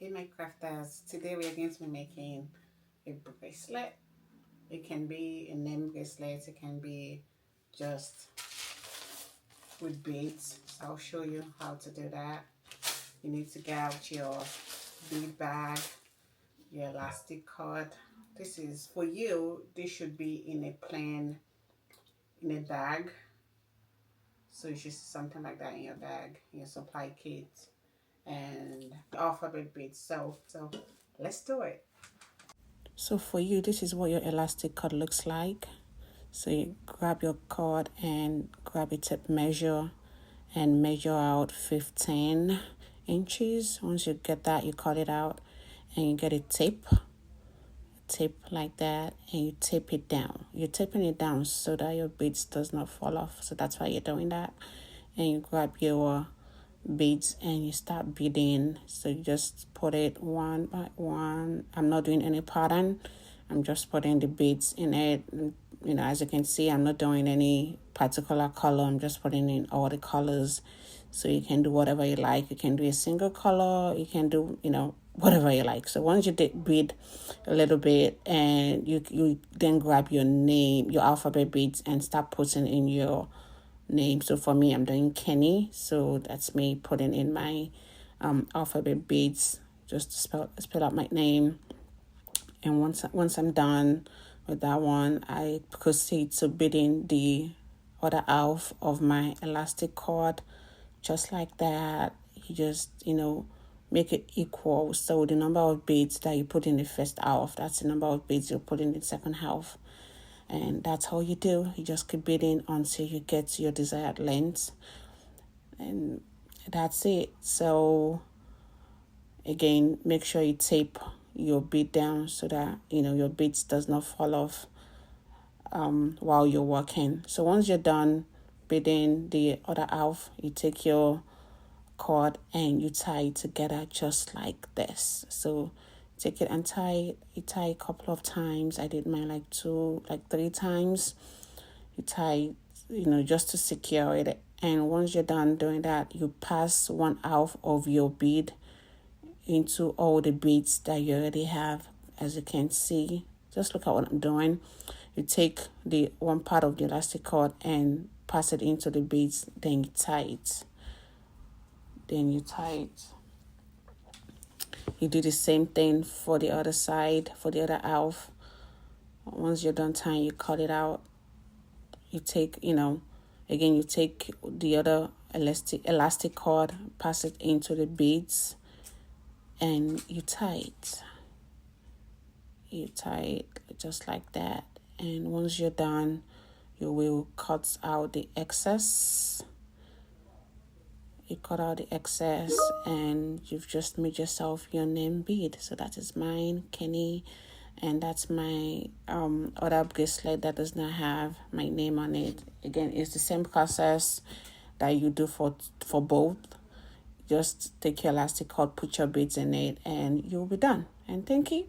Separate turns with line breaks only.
Hey my crafters, today we are going to be making a bracelet. It can be a name bracelet, it can be just with beads. So I'll show you how to do that. You need to get out your bead bag, your elastic cord. This is for you, this should be in a bag. So you should see something like that in your bag, in your supply kit, and alphabet beads. So let's do it. So for you, this is what your elastic cord looks like. So you grab your cord and grab a tape measure and measure out 15 inches. Once you get that, you cut it out and you get a tape like that, and you tape it down. You're taping it down so that your beads does not fall off. So that's why you're doing that. And you grab your beads and you start beading. So you just put it one by one. I'm not doing any pattern. I'm just putting the beads in it. You know, as you can see, I'm not doing any particular color. I'm just putting in all the colors. So you can do whatever you like. You can do a single color. You can do, whatever you like. So once you bead a little bit, and you then grab your name, your alphabet beads, and start putting in your name. So for me, I'm doing Kenny. So that's me putting in my alphabet beads just to spell out my name. And once I'm done with that one, I proceed to beading the other half of my elastic cord, just like that. You just, make it equal. So the number of beads that you put in the first half, that's the number of beads you put in the second half. And that's all you do. You just keep beading until you get to your desired length. And that's it. So again, make sure you tape your bead down so that your beads does not fall off while you're working. So once you're done beading the other half, you take your cord and you tie it together just like this. So take it and you tie a couple of times. I did mine like 3 times. You tie, just to secure it. And once you're done doing that, you pass one half of your bead into all the beads that you already have. As you can see, just look at what I'm doing. You take the one part of the elastic cord and pass it into the beads, then you tie it. You do the same thing for the other side, for the other half. Once you're done tying, you cut it out. You take, you take the other elastic cord, pass it into the beads, and you tie it. You tie it just like that. And once you're done, you will cut out the excess. You cut out the excess and you've just made yourself your name bead. So that is mine, Kenny, and that's my other bracelet that does not have my name on it. Again, it's the same process that you do for both. Just take your elastic cord, put your beads in it, and you'll be done. And thank you.